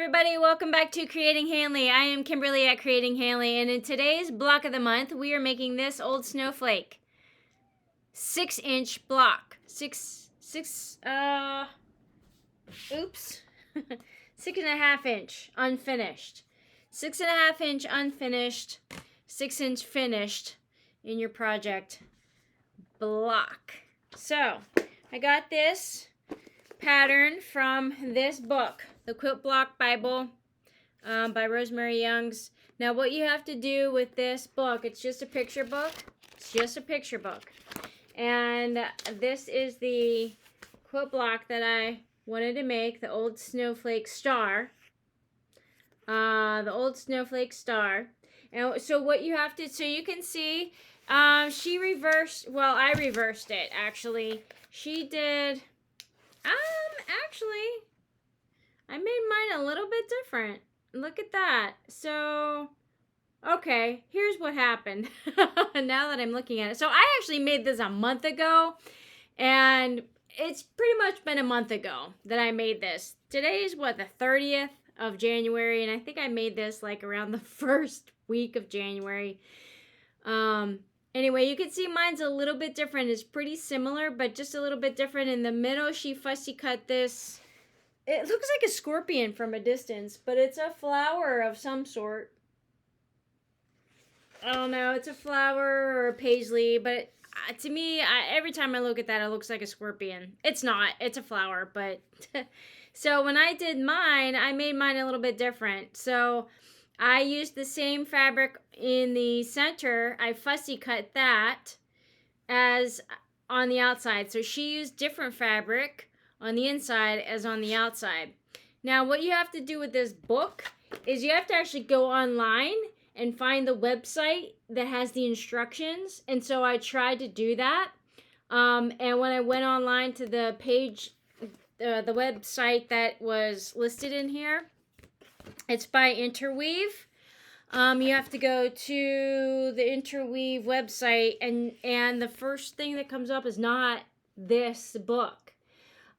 everybody, welcome back to Creating Hanley. I am Kimberly at Creating Hanley, and in today's block of the month, we are making this old snowflake 6-inch block. Oops, 6.5 inch unfinished, 6.5 inch unfinished, 6-inch finished in your project block. So I got this pattern from this book, the Quilt Block Bible by Rosemary Youngs. Now what you have to do with this book, it's just a picture book. It's just a picture book. And this is the quilt block that I wanted to make, the old snowflake star. The old snowflake star. And so what you have to, so you can see, she reversed, well, I reversed it actually. She did, actually, I made mine a little bit different. Look at that. So, okay, here's what happened. Now that I'm looking at it. So I actually made this a month ago, and it's pretty much been a month ago that I made this. Today is what, the 30th of January, and I think I made this like around the first week of January. Anyway, you can see mine's a little bit different. It's pretty similar, but just a little bit different. In the middle, she fussy cut this. It looks like a scorpion from a distance, but it's a flower of some sort. I don't know. It's a flower or a paisley, but to me, every time I look at that, it looks like a scorpion. It's not. It's a flower, but... So when I did mine, I made mine a little bit different. So I used the same fabric in the center. I fussy cut that as on the outside. So she used different fabric on the inside as on the outside. Now what you have to do with this book is you have to actually go online and find the website that has the instructions. And so I tried to do that. And when I went online to the page, the website that was listed in here, it's by Interweave. You have to go to the Interweave website, and the first thing that comes up is not this book.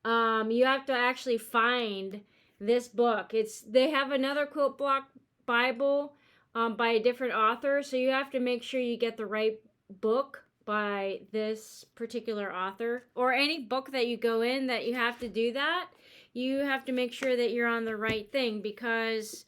You have to actually find this book. They have another Quilt Block Bible by a different author, so you have to make sure you get the right book by this particular author. Or any book that you go in that you have to do that, you have to make sure that you're on the right thing, because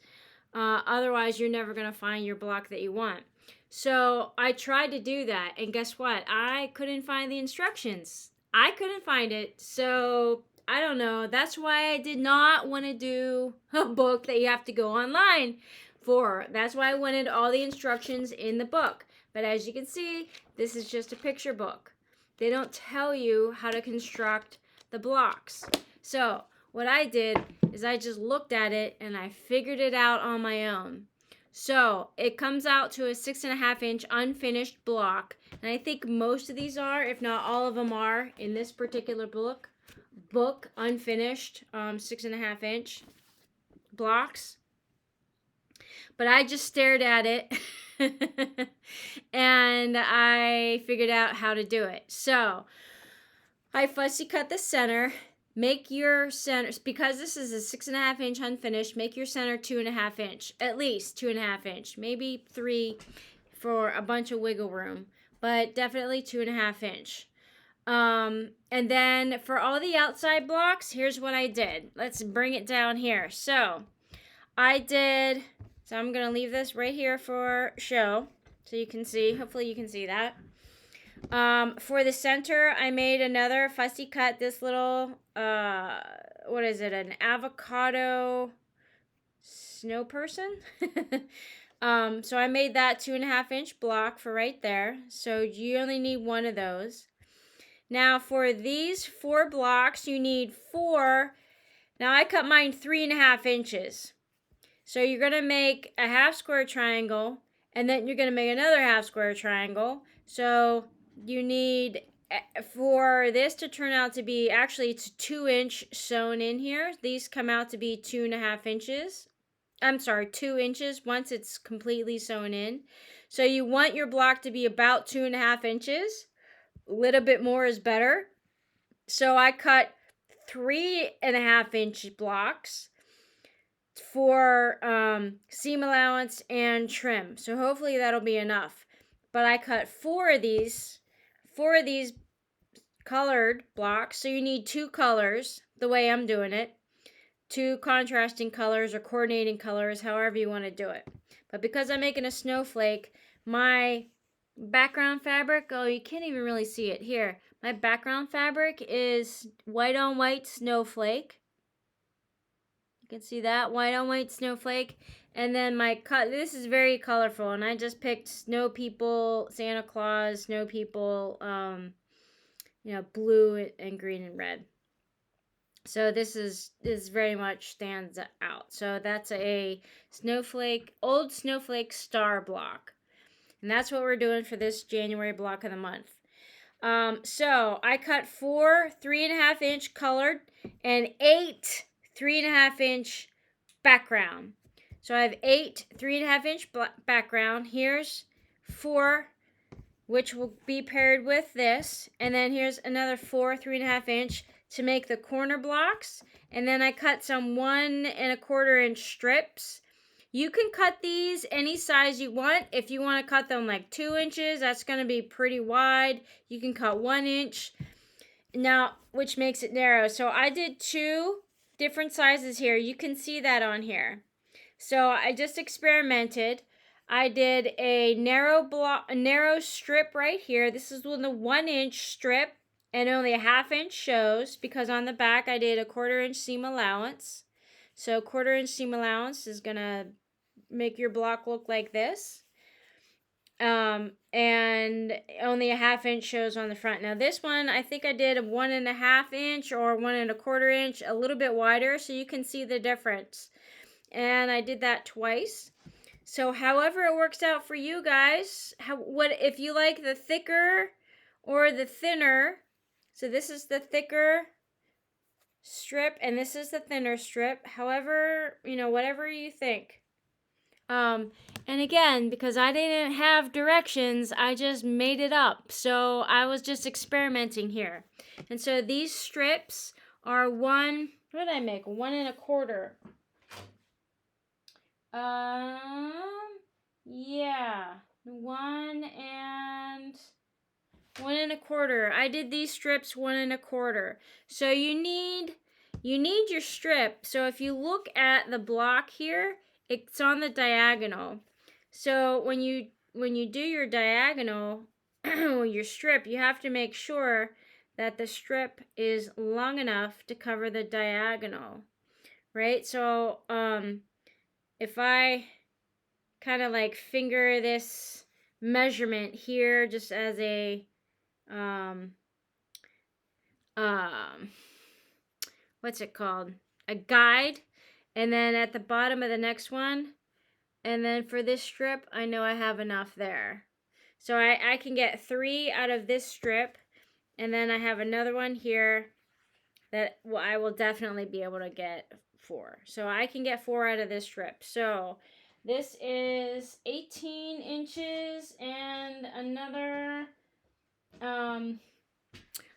otherwise you're never going to find your block that you want. So I tried to do that, and guess what? I couldn't find the instructions. I couldn't find it. So I don't know. That's why I did not want to do a book that you have to go online for. That's why I wanted all the instructions in the book. But as you can see, this is just a picture book. They don't tell you how to construct the blocks. So what I did is I just looked at it and I figured it out on my own. So it comes out to a 6.5-inch unfinished block. And I think most of these are, if not all of them are, in this particular book, unfinished 6.5-inch blocks. But I just stared at it and I figured out how to do it. So I fussy cut the center. Make your center, because this is a 6.5-inch unfinished, make your center 2.5 inch, at least 2.5 inch, maybe 3 for a bunch of wiggle room, but definitely 2.5 inch. And then for all the outside blocks, here's what I did. Let's bring it down here. So I'm going to leave this right here for show so you can see. Hopefully you can see that. For the center, I made another fussy cut, this little, what is it, an avocado snow person? So I made that 2.5-inch block for right there. So you only need one of those. Now for these 4 blocks, you need 4. Now I cut mine 3.5 inches. So you're going to make a half square triangle, and then you're going to make another half square triangle. So you need, for this to turn out to be, actually it's 2-inch sewn in here. These come out to be 2.5 inches. I'm sorry, 2 inches once it's completely sewn in. So you want your block to be about 2.5 inches. A little bit more is better. So I cut 3.5-inch blocks. for seam allowance and trim. So hopefully that'll be enough. But I cut four of these colored blocks. So you need two colors the way I'm doing it. Two contrasting colors or coordinating colors, however you want to do it. But because I'm making a snowflake, my background fabric, oh, you can't even really see it here. My background fabric is white on white snowflake. You can see that, white on white snowflake. And then this is very colorful, and I just picked snow people, Santa Claus, snow people, blue and green and red. So this very much stands out. So that's a old snowflake star block. And that's what we're doing for this January block of the month. So I cut 4 3.5 inch colored and 8 3.5 inch background. So I have 8 3.5 inch background. Here's 4, which will be paired with this. And then here's another 4 3.5 inch to make the corner blocks. And then I cut some 1 1/4 inch strips. You can cut these any size you want. If you want to cut them like 2 inches, that's going to be pretty wide. You can cut 1 inch. Now, which makes it narrow. So I did 2 different sizes here. You can see that on here. So I just experimented. I did a narrow strip right here. This is the 1 inch strip, and only a 1/2 inch shows because on the back I did a 1/4 inch seam allowance. So 1/4 inch seam allowance is gonna make your block look like this. And only a 1/2 inch shows on the front. Now this one, I think I did a 1.5 inch or 1 1/4 inch, a little bit wider, so you can see the difference. And I did that twice. So however it works out for you guys, if you like the thicker or the thinner. So this is the thicker strip and this is the thinner strip. However, whatever you think. And again, because I didn't have directions, I just made it up. So I was just experimenting here. And so these strips are what did I make? 1 1/4. Yeah, 1 1/4. I did these strips 1 1/4. So you need your strip. So if you look at the block here, it's on the diagonal. So when you do your diagonal, your strip, you have to make sure that the strip is long enough to cover the diagonal, right? So if I kind of like finger this measurement here just as a what's it called? A guide. And then at the bottom of the next one, and then for this strip, I know I have enough there. So I can get 3 out of this strip, and then I have another one here that I will definitely be able to get 4. So I can get 4 out of this strip. So this is 18 inches and another,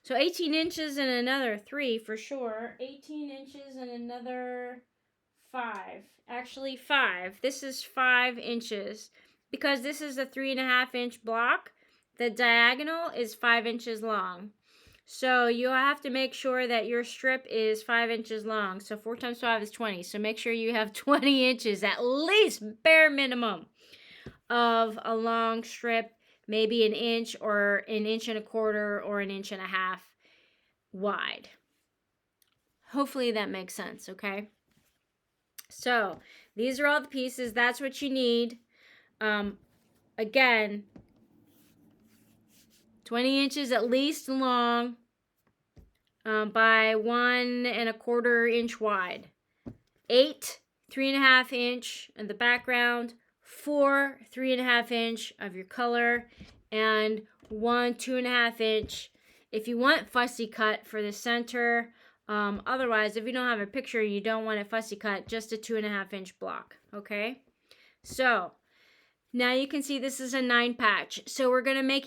so 18 inches and another 3 for sure. 18 inches and another 5. Actually 5. This is 5 inches. Because this is a 3.5 inch block, the diagonal is 5 inches long. So you have to make sure that your strip is 5 inches long. So 4 times 5 is 20. So make sure you have 20 inches, at least bare minimum, of a long strip, maybe 1 inch or 1 1/4 or 1.5 inches wide. Hopefully that makes sense, okay? So these are all the pieces. That's what you need. Again, 20 inches at least long by 1 1/4 inch wide. 8 3.5 inch in the background, 4 3.5 inch of your color, and 1 2.5 inch if you want fussy cut for the center. Otherwise, if you don't have a picture, you don't want it fussy cut, just a 2.5 inch block. Okay, so now you can see this is a 9 patch. So we're going to make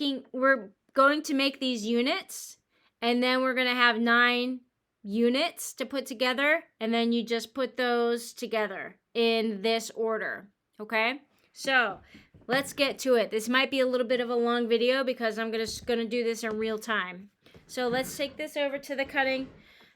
these units, and then we're going to have 9 units to put together, and then you just put those together in this order. Okay, so let's get to it. This might be a little bit of a long video because I'm gonna do this in real time. So let's take this over to the cutting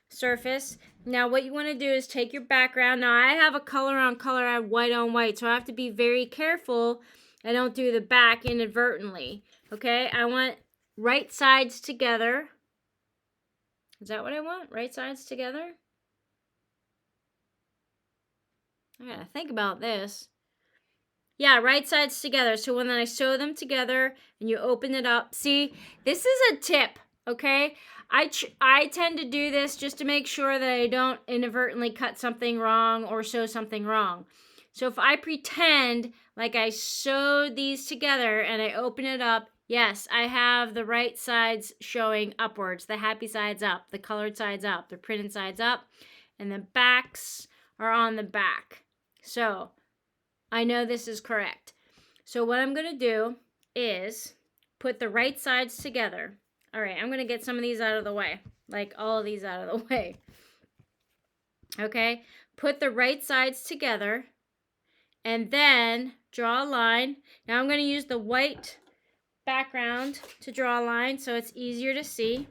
surface. Now what you want to do is take your background. Now I have a color on color, I have white on white, so I have to be very careful I don't do the back inadvertently. Okay, I want right sides together. Is that what I want? Right sides together? I gotta think about this. Yeah, right sides together. So when I sew them together and you open it up, see, this is a tip, okay? I tend to do this just to make sure that I don't inadvertently cut something wrong or sew something wrong. So if I pretend like I sewed these together and I open it up, yes, I have the right sides showing upwards, the happy sides up, the colored sides up, the printed sides up, and the backs are on the back. So I know this is correct. So what I'm going to do is put the right sides together. All right, I'm going to get some of these out of the way, like all of these out of the way. Okay, put the right sides together and then draw a line. Now I'm going to use the white background to draw a line so it's easier to see.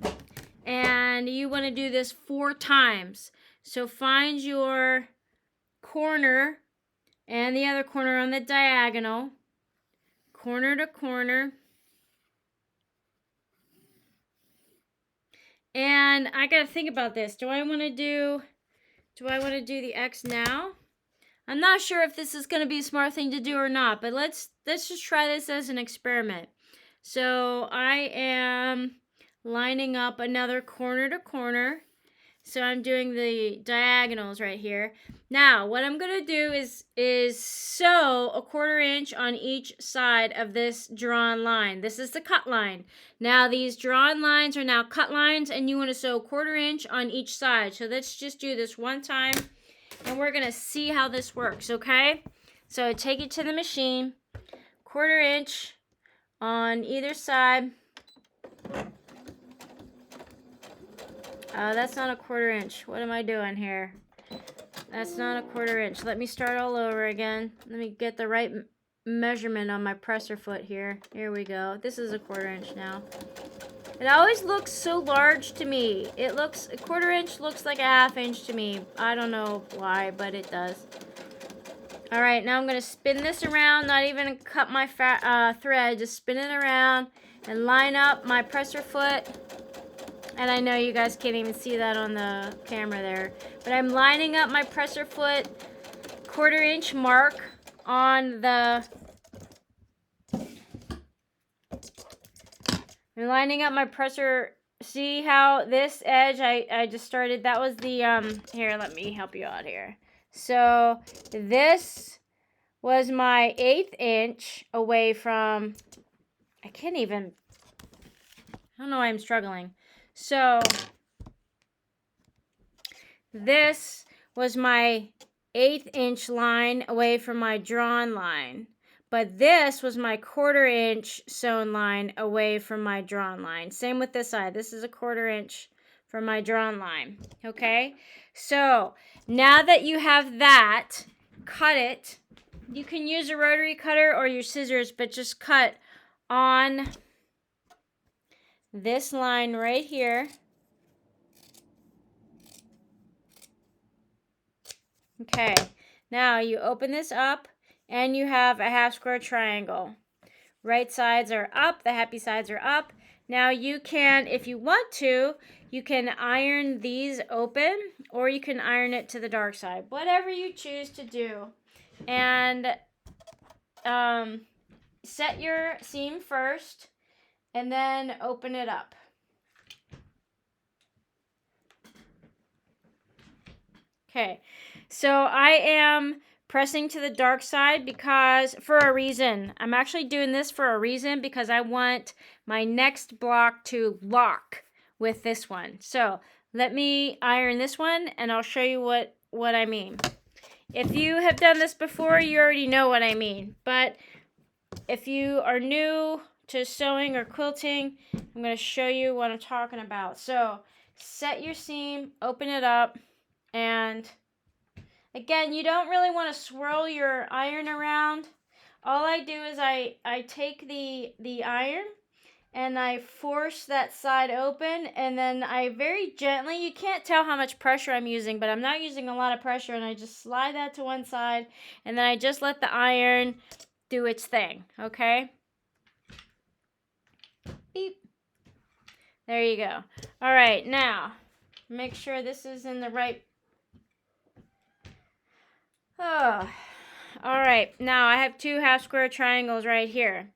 And you want to do this 4 times. So find your corner and the other corner on the diagonal, corner to corner. And I gotta think about this. Do I want to do the X now? I'm not sure if this is gonna be a smart thing to do or not, but let's just try this as an experiment. So I am lining up another corner to corner. So I'm doing the diagonals right here. Now, what I'm going to do is sew a 1/4 inch on each side of this drawn line. This is the cut line. Now, these drawn lines are now cut lines, and you want to sew 1/4 inch on each side. So let's just do this one time, and we're going to see how this works, okay? So take it to the machine, 1/4 inch on either side. That's not a 1/4 inch. What am I doing here? That's not a 1/4 inch. Let me start all over again. Let me get the right measurement on my presser foot here. Here we go. This is a 1/4 inch now. It always looks so large to me. It looks, a 1/4 inch looks like a 1/2 inch to me. I don't know why, but it does. All right, now I'm going to spin this around, not even cut my thread, just spin it around and line up my presser foot. And I know you guys can't even see that on the camera there. But I'm lining up my presser foot 1/4 inch mark on the... I'm lining up my presser. See how this edge I just started? That was the... Here, let me help you out here. So this was my 1/8 inch away from... I can't even... I don't know why I'm struggling. So this was my 1/8 inch line away from my drawn line. But this was my 1/4 inch sewn line away from my drawn line. Same with this side. This is a 1/4 inch from my drawn line. Okay? So now that you have that, cut it. You can use a rotary cutter or your scissors, but just cut on this line right here. Okay, now you open this up and you have a 1/2 square triangle. Right sides are up, the happy sides are up. Now you can, if you want to, you can iron these open or you can iron it to the dark side. Whatever you choose to do. And set your seam first. And then open it up. Okay, so I am pressing to the dark side because, for a reason. I'm actually doing this for a reason because I want my next block to lock with this one. So let me iron this one and I'll show you what I mean. If you have done this before, you already know what I mean. But if you are new to sewing or quilting, I'm going to show you what I'm talking about. So set your seam, open it up, and again, you don't really want to swirl your iron around. All I do is I take the iron and I force that side open, and then I very gently, you can't tell how much pressure I'm using, but I'm not using a lot of pressure, and I just slide that to one side, and then I just let the iron do its thing, okay? Beep. There you go. All right, now, make sure this is in the right... Oh. All right, now I have 2 half square triangles right here.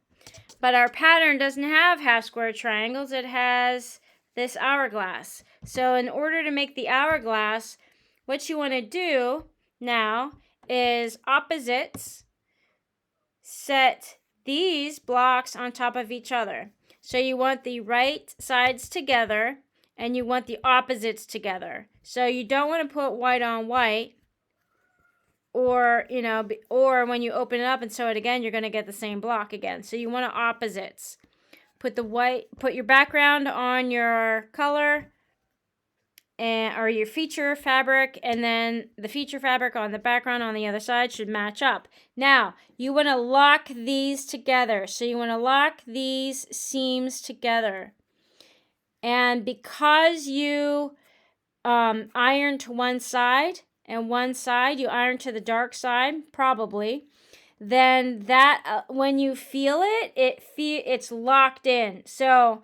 But our pattern doesn't have half square triangles. It has this hourglass. So in order to make the hourglass, what you want to do now is opposites. Set these blocks on top of each other. So you want the right sides together and you want the opposites together. So you don't want to put white on white. Or, you know, or when you open it up and sew it again, you're going to get the same block again. So you want to opposites. Put your background on your color or your feature fabric, and then the feature fabric on the background on the other side should match up. Now, you want to lock these together. So you want to lock these seams together. And because you iron to one side, and one side you iron to the dark side, probably, then that when you feel it, it's locked in. So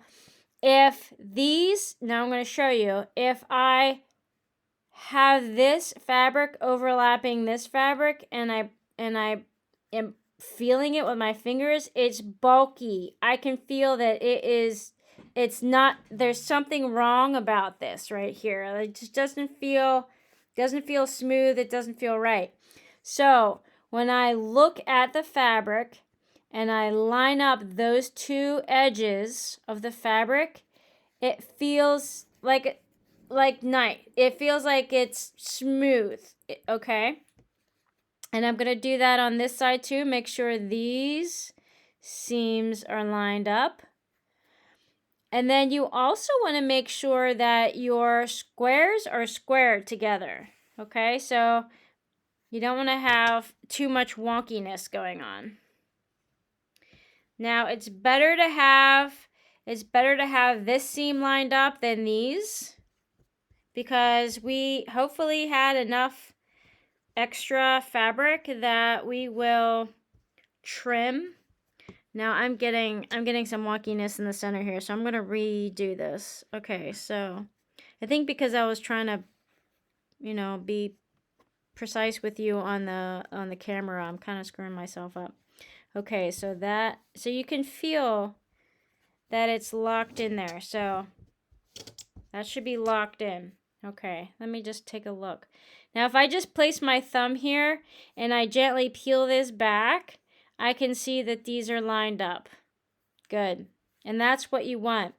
if these, now I'm going to show you, if I have this fabric overlapping this fabric and I am feeling it with my fingers, it's bulky. I can feel that it's not, there's something wrong about this right here. It just doesn't feel smooth. It doesn't feel right. So when I look at the fabric and I line up those 2 edges of the fabric, it feels like nice. It feels like it's smooth. Okay. And I'm going to do that on this side too. Make sure these seams are lined up. And then you also want to make sure that your squares are squared together. Okay, so you don't want to have too much wonkiness going on. Now it's better to have this seam lined up than these, because we hopefully had enough extra fabric that we will trim. Now I'm getting some wonkiness in the center here, so I'm going to redo this. Okay, so I think because I was trying to, you know, be precise with you on the camera, I'm kind of screwing myself up. Okay, so you can feel that it's locked in there. So that should be locked in. Okay, let me just take a look. Now if I just place my thumb here and I gently peel this back, I can see that these are lined up. Good. And that's what you want.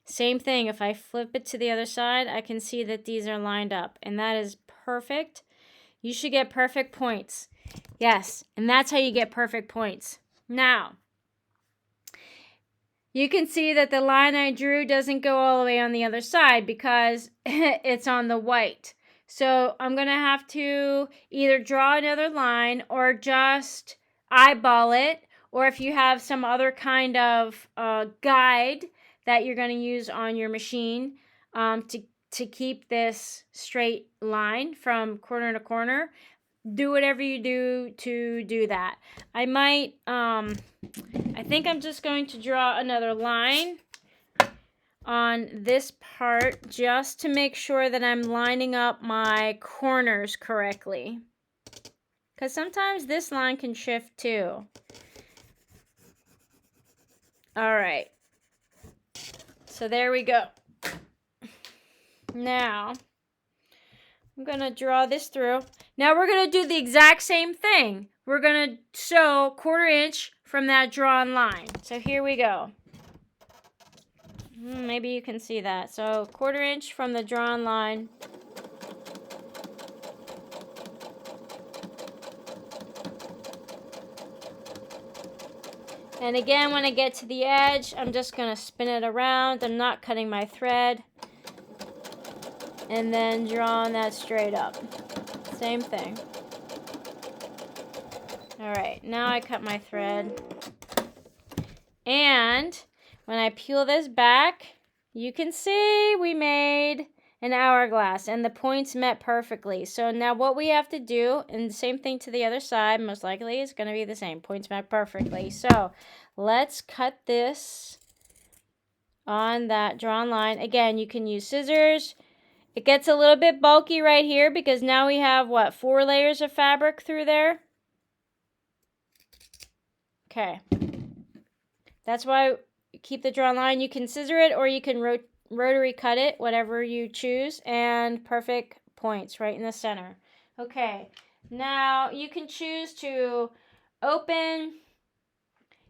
Same thing, if I flip it to the other side, I can see that these are lined up. And that is perfect. You should get perfect points. Yes, and that's how you get perfect points. Now, you can see that the line I drew doesn't go all the way on the other side because it's on the white. So I'm going to have to either draw another line or just eyeball it, or if you have some other kind of guide that you're going to use on your machine to keep this straight line from corner to corner, do whatever you do to do that. I might, I think I'm just going to draw another line on this part just to make sure that I'm lining up my corners correctly. Because sometimes this line can shift too. All right. So there we go. Now, I'm going to draw this through. Now we're going to do the exact same thing. We're going to sew 1/4 inch from that drawn line. So here we go. Maybe you can see that. So 1/4 inch from the drawn line. And again, when I get to the edge, I'm just going to spin it around. I'm not cutting my thread. and then drawing that straight up. Same thing. All right, now I cut my thread. And when I peel this back, you can see we made an hourglass and the points met perfectly. So now what we have to do, and the same thing to the other side, most likely it's going to be the same. Points met perfectly. So let's cut this on that drawn line. Again, you can use scissors. It gets a little bit bulky right here because now we have, what, 4 layers of fabric through there? Okay. That's why you keep the drawn line. You can scissor it or you can rotary cut it, whatever you choose, and perfect points right in the center. Okay, now you can choose to open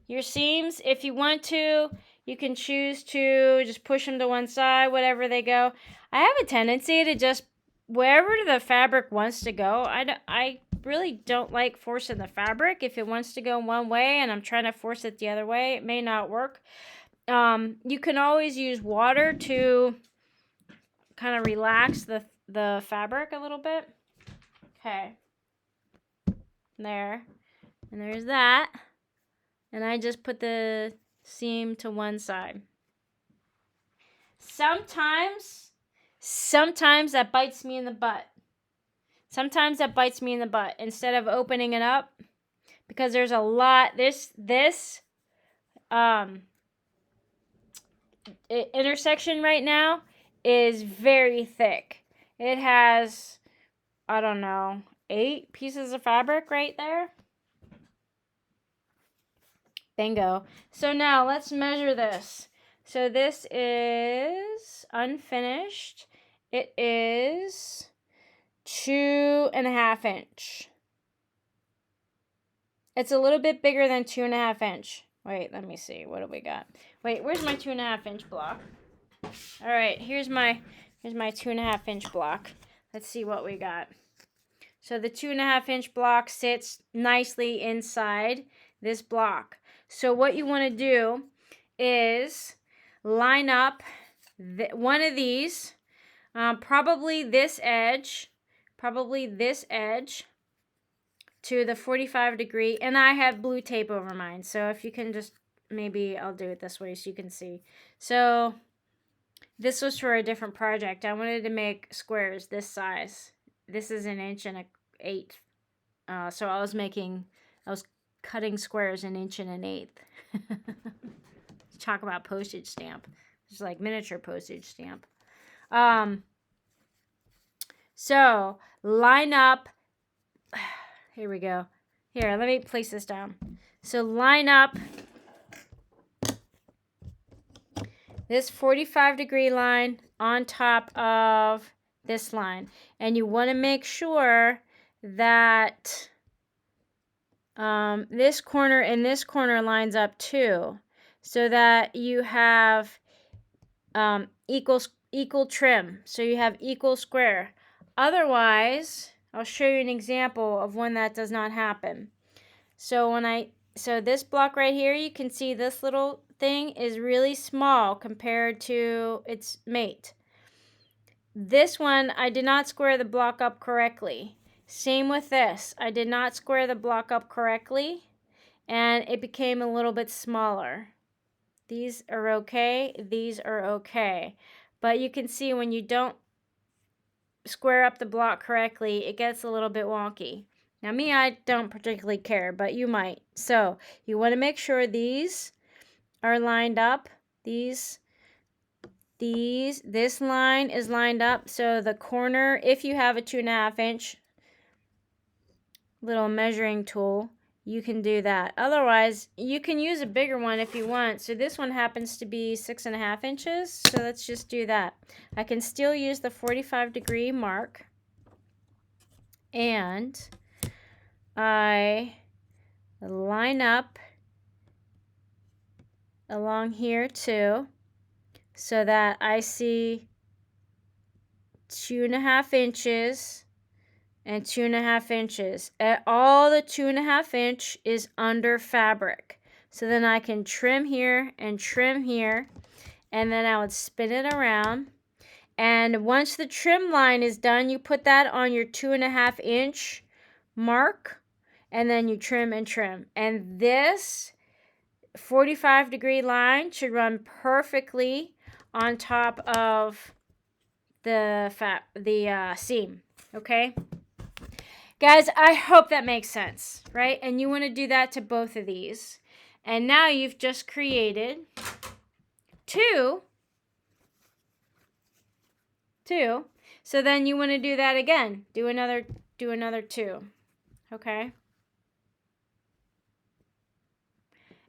your seams if you want to. You can choose to just push them to one side, whatever they go. I have a tendency to just, wherever the fabric wants to go, I really don't like forcing the fabric. If it wants to go one way and I'm trying to force it the other way, it may not work. You can always use water to kind of relax the fabric a little bit. Okay. There. And there's that. And I just put the seam to one side. Sometimes that bites me in the butt. Sometimes that bites me in the butt instead of opening it up, because there's a lot. This intersection right now is very thick. It has, I don't know, 8 pieces of fabric right there. Bingo. So now let's measure this. So this is unfinished. It is 2.5 inch. It's a little bit bigger than 2.5 inch. Wait, let me see. What do we got? Wait, where's my 2.5 inch block? All right, here's my 2.5 inch block. Let's see what we got. So the 2.5 inch block sits nicely inside this block. So what you want to do is line up one of these, probably this edge to the 45 degree, and I have blue tape over mine. So if you can just, maybe I'll do it this way so you can see. So this was for a different project. I wanted to make squares this size. This is 1.1 inch. So I was cutting squares 1 1/8 inch. Talk about postage stamp. It's like miniature postage stamp. So line up. Here we go. Here, let me place this down. So line up this 45 degree line on top of this line. And you want to make sure that this corner and this corner lines up too, so that you have equal trim. So you have equal square. Otherwise, I'll show you an example of when that does not happen. So this block right here, you can see this little thing is really small compared to its mate. This one, I did not square the block up correctly. Same with this. I did not square the block up correctly, and it became a little bit smaller. These are okay. These are okay. But you can see when you don't square up the block correctly, it gets a little bit wonky. Now me, I don't particularly care, but you might. So you want to make sure these are lined up. This line is lined up. So the corner, if you have a 2.5 inch little measuring tool, you can do that. Otherwise, you can use a bigger one if you want. So this one happens to be 6.5 inches. So let's just do that. I can still use the 45 degree mark. And I line up along here too, so that I see 2.5 inches and 2.5 inches. All the 2.5 inch is under fabric. So then I can trim here and trim here, and then I would spin it around. And once the trim line is done, you put that on your 2.5 inch mark, and then you trim and trim. And this 45-degree line should run perfectly on top of the seam. Okay, guys, I hope that makes sense, right? And you want to do that to both of these. And now you've just created two. So then you want to do that again. Do another 2. Okay.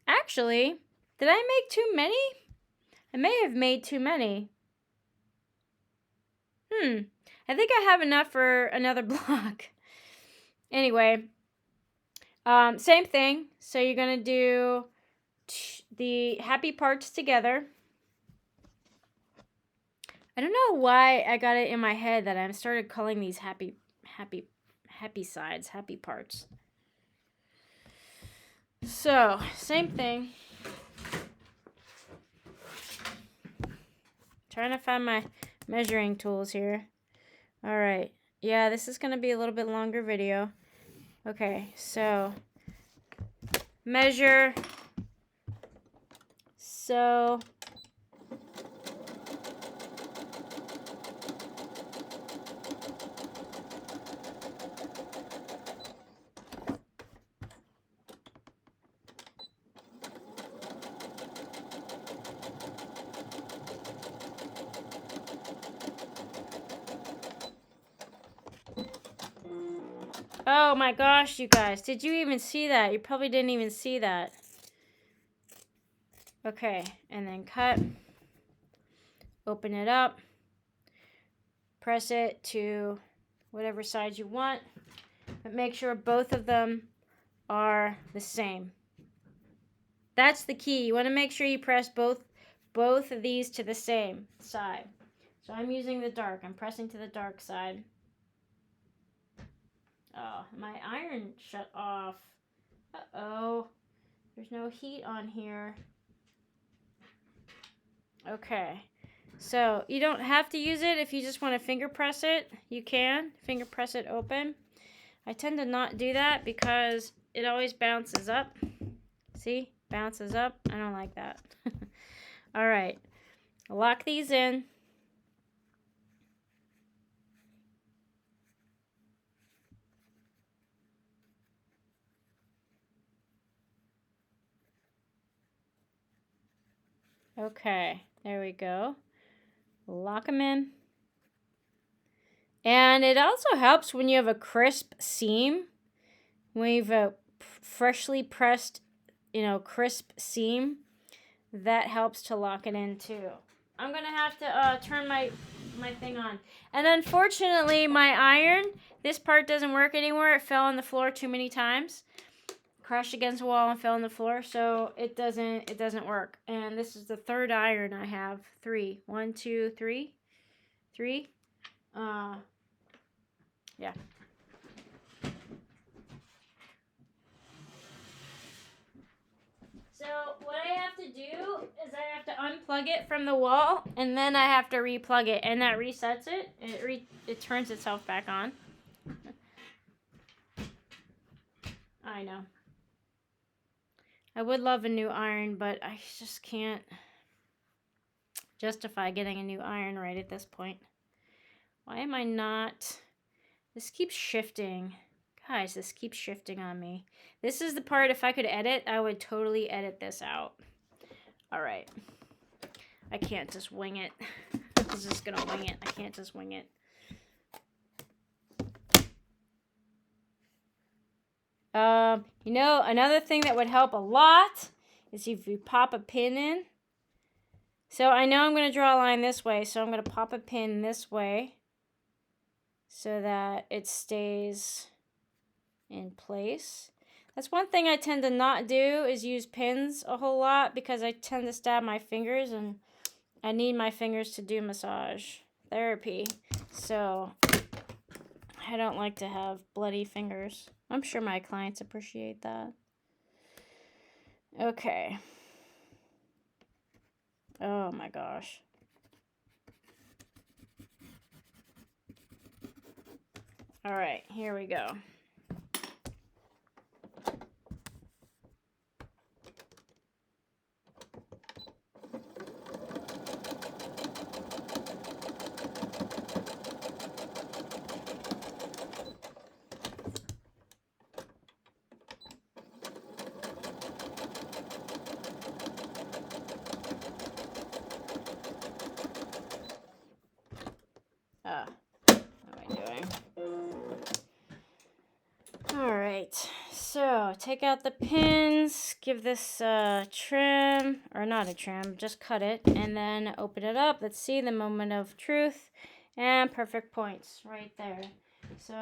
Actually, did I make too many? I may have made too many. I think I have enough for another block. Anyway, same thing. So you're going to do the happy parts together. I don't know why I got it in my head that I started calling these happy sides, happy parts. So, same thing. Trying to find my measuring tools here. All right. Yeah, this is going to be a little bit longer video. Okay, so measure. So oh my gosh, you guys. Did you even see that? You probably didn't even see that. Okay, and then cut. Open it up. Press it to whatever side you want. But make sure both of them are the same. That's the key. You want to make sure you press both of these to the same side. So I'm using the dark. I'm pressing to the dark side. Oh, my iron shut off. Uh-oh. There's no heat on here. Okay. So you don't have to use it. If you just want to finger press it, you can. Finger press it open. I tend to not do that because it always bounces up. See? Bounces up. I don't like that. All right. Lock these in. Okay, there we go. Lock them in. And it also helps when you have a crisp seam. When you have a freshly pressed, crisp seam. That helps to lock it in too. I'm going to have to turn my thing on. And unfortunately, my iron, this part doesn't work anymore. It fell on the floor too many times. Crashed against the wall and fell on the floor, so it doesn't work. And this is the third iron I have. 3. 1, 2, 3. 3. Yeah. So what I have to do is I have to unplug it from the wall, and then I have to replug it, and that resets it. It turns itself back on. I know. I would love a new iron, but I just can't justify getting a new iron right at this point. Why am I not? This keeps shifting. Guys, this keeps shifting on me. This is the part, if I could edit, I would totally edit this out. All right. I can't just wing it. I'm just going to wing it. I can't just wing it. Another thing that would help a lot is if you pop a pin in. So I know I'm going to draw a line this way, so I'm going to pop a pin this way so that it stays in place. That's one thing I tend to not do is use pins a whole lot because I tend to stab my fingers and I need my fingers to do massage therapy. So I don't like to have bloody fingers. I'm sure my clients appreciate that. Okay. Oh my gosh. All right, here we go. What am I doing? All right, so take out the pins, give this a trim, or not a trim, just cut it, and then open it up. Let's see the moment of truth and perfect points right there. So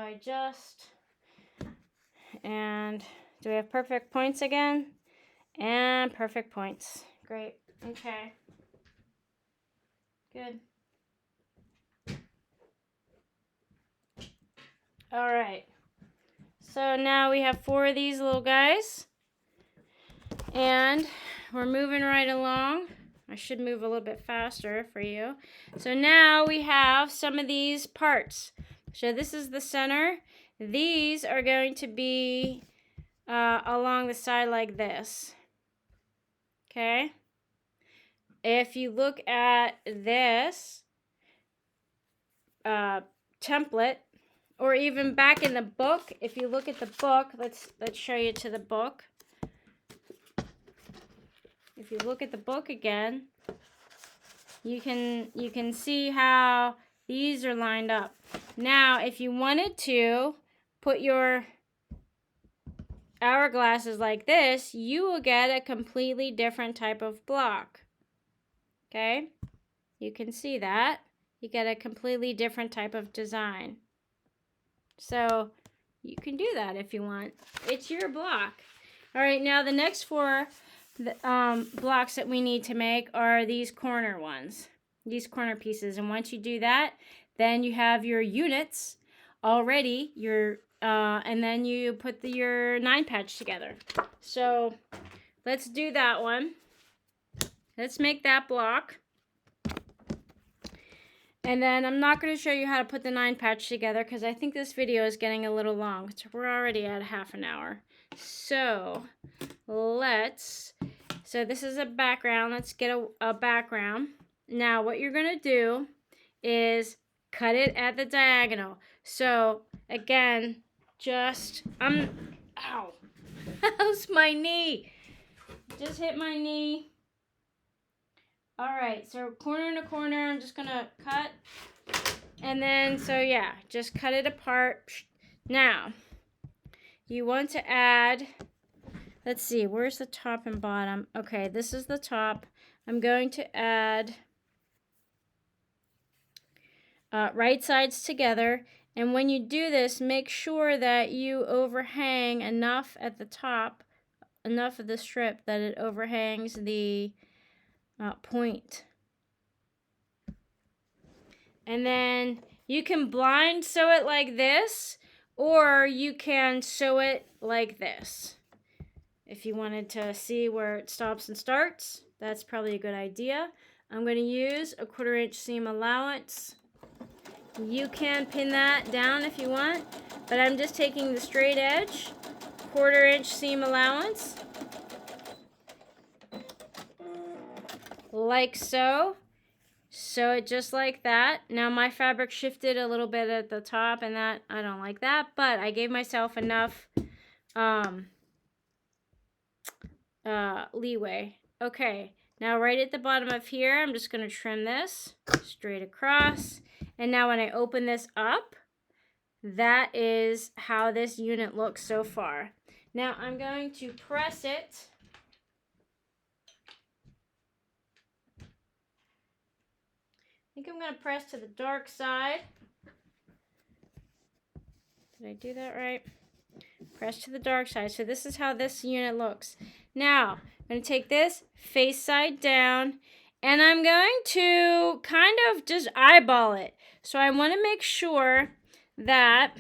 and do we have perfect points again? And perfect points. Great, okay, good. All right, so now we have 4 of these little guys, and we're moving right along. I should move a little bit faster for you. So now we have some of these parts. So this is the center. These are going to be along the side like this. Okay? If you look at this template, or even back in the book, if you look at the book, let's show you to the book. If you look at the book again, you can see how these are lined up. Now, if you wanted to put your hourglasses like this, you will get a completely different type of block. Okay? You can see that. You get a completely different type of design. So, you can do that if you want. It's your block. All right, now the next 4 blocks that we need to make are these corner ones, these corner pieces. And once you do that, then you have your units already, and then you put your 9 patch together. So let's do that one. Let's make that block. And then I'm not going to show you how to put the 9 patch together because I think this video is getting a little long. We're already at half an hour. So so this is a background. Let's get a background. Now what you're going to do is cut it at the diagonal. So again, ow, how's my knee? Just hit my knee. All right, so corner to corner, I'm just going to cut. And then, so yeah, just cut it apart. Now, you want to add, let's see, where's the top and bottom? Okay, this is the top. I'm going to add right sides together. And when you do this, make sure that you overhang enough at the top, enough of the strip that it overhangs the point. And then you can blind sew it like this, or you can sew it like this. If you wanted to see where it stops and starts, that's probably a good idea. I'm going to use a 1/4 inch seam allowance. You can pin that down if you want, but I'm just taking the straight edge, 1/4 inch seam allowance, like so. Sew it just like that. Now my fabric shifted a little bit at the top, and that I don't like that, but I gave myself enough leeway. Okay, now right at the bottom of here, I'm just going to trim this straight across. And now when I open this up, that is how this unit looks so far. Now I'm going to press it. I think I'm going to press to the dark side. Did I do that right? Press to the dark side. So this is how this unit looks. Now, I'm going to take this face side down, and I'm going to kind of just eyeball it. So I want to make sure that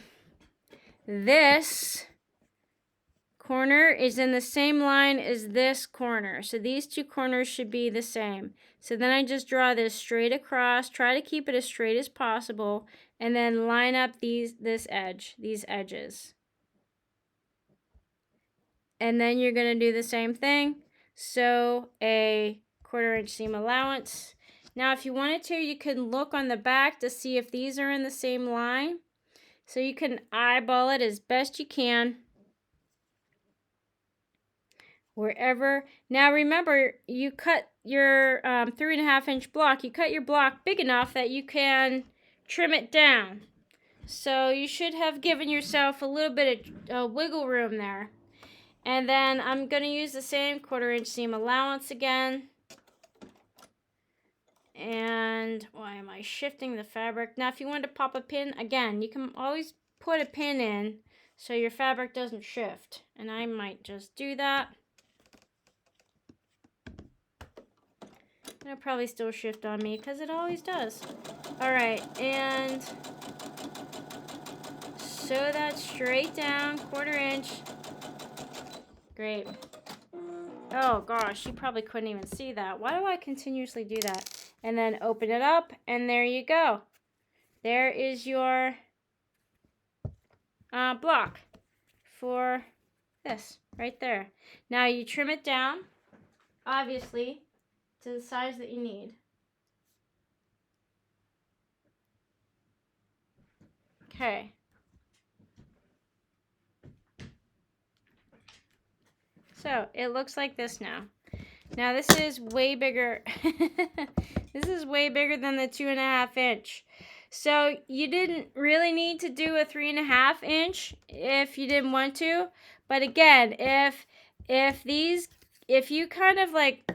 this corner is in the same line as this corner. So these two corners should be the same. So then I just draw this straight across, try to keep it as straight as possible, and then line up these edges. And then you're going to do the same thing. Sew a 1/4 inch seam allowance. Now if you wanted to, you can look on the back to see if these are in the same line. So you can eyeball it as best you can. Wherever. Now remember, you cut your 3.5 inch block. You cut your block big enough that you can trim it down. So you should have given yourself a little bit of wiggle room there. And then I'm going to use the same 1/4 inch seam allowance again. And why am I shifting the fabric? Now if you want to pop a pin, again, you can always put a pin in so your fabric doesn't shift. And I might just do that. It'll probably still shift on me because it always does. Alright, and sew that straight down, 1/4 inch. Great. Oh gosh, you probably couldn't even see that. Why do I continuously do that? And then open it up, and there you go. There is your block for this right there. Now you trim it down, obviously, to the size that you need. Okay. So it looks like this now. Now this is way bigger. This is way bigger than the 2.5 inch. So you didn't really need to do a 3.5 inch if you didn't want to. But again, if you kind of like,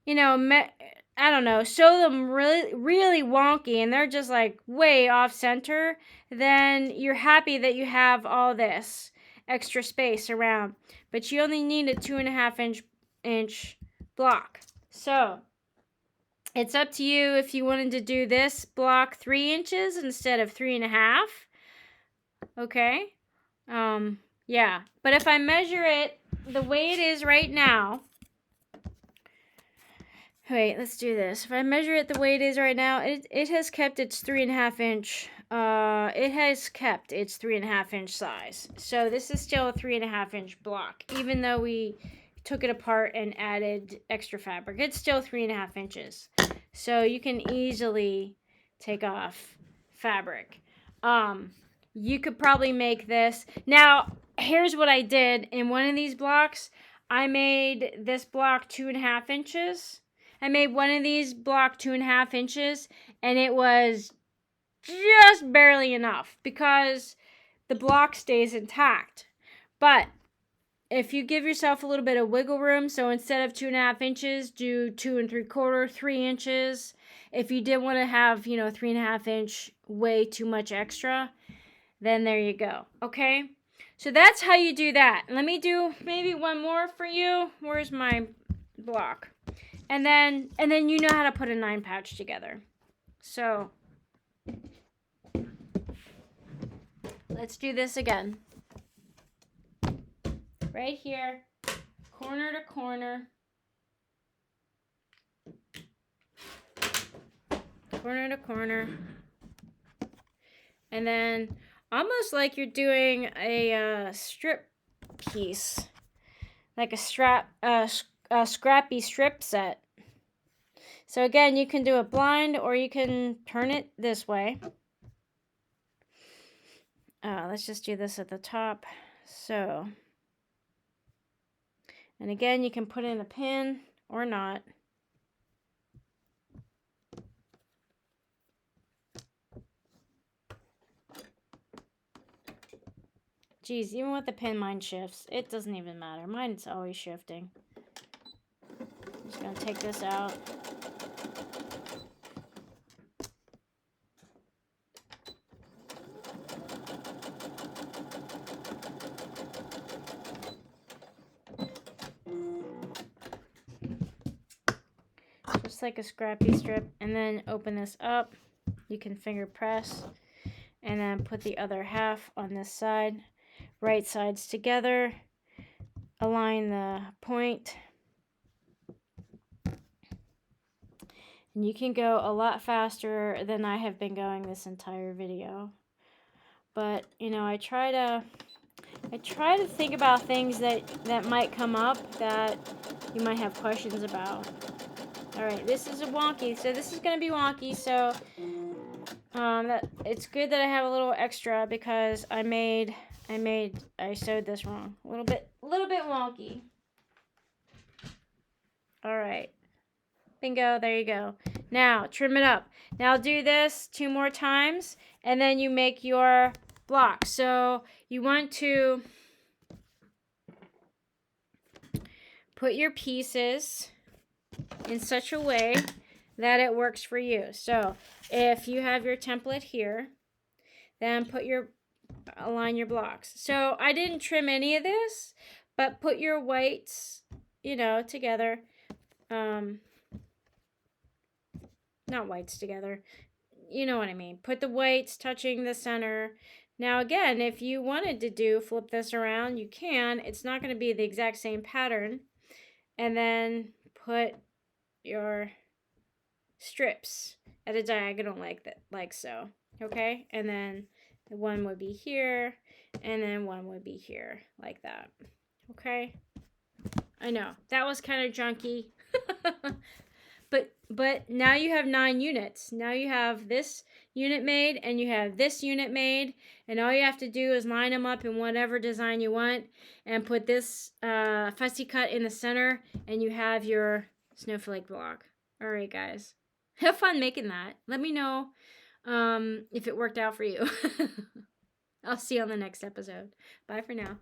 you know, I don't know, sew them really wonky and they're just like way off center, then you're happy that you have all this extra space around. But you only need a 2.5 inch block. So it's up to you if you wanted to do this block 3 inches instead of 3.5. Okay. Yeah. But if I measure it the way it is right now, wait, let's do this. If I measure it the way it is right now, it has kept its 3.5 inch. It has kept its 3.5 inch size. So this is still a 3.5 inch block, even though we took it apart and added extra fabric. It's still 3.5 inches. So you can easily take off fabric. You could probably make this. Now, here's what I did. In one of these blocks, I made this block 2.5 inches. I made one of these block 2.5 inches, and it was just barely enough because the block stays intact. But if you give yourself a little bit of wiggle room, so instead of 2.5 inches, do 2 3/4, 3 inches. If you did want to have, 3.5 inch way too much extra, then there you go. Okay, so that's how you do that. Let me do maybe one more for you. Where's my block? And then you know how to put a 9 pouch together. So let's do this again. Right here, corner to corner. Corner to corner. And then almost like you're doing a strip piece. Like a scrappy strip set. So again, you can do a blind or you can turn it this way. Let's just do this at the top. So, and again, you can put in a pin or not. Geez, even with the pin, mine shifts. It doesn't even matter. Mine's always shifting. I'm just going to take this out. Just like a scrappy strip. And then open this up. You can finger press. And then put the other half on this side. Right sides together. align the point. And you can go a lot faster than I have been going this entire video. But, you know, I try to think about things that might come up that you might have questions about. All right, this is a wonky, so this is gonna be wonky. So it's good that I have a little extra because I sewed this wrong. A little bit wonky. All right, bingo. There you go. Now trim it up. Now do this 2 more times, and then you make your block. So you want to put your pieces in such a way that it works for you. So if you have your template here, then align your blocks. So I didn't trim any of this, but put your whites, you know, together. Not whites together. You know what I mean. Put the whites touching the center. Now again, if you wanted to flip this around, you can. It's not going to be the exact same pattern. And then put your strips at a diagonal like so. Okay? And then one would be here, and then one would be here, like that. Okay? I know, that was kind of junky. But now you have 9 units. Now you have this unit made, and you have this unit made, and all you have to do is line them up in whatever design you want, and put this fussy cut in the center, and you have your snowflake block. All right, guys. Have fun making that. Let me know if it worked out for you. I'll see you on the next episode. Bye for now.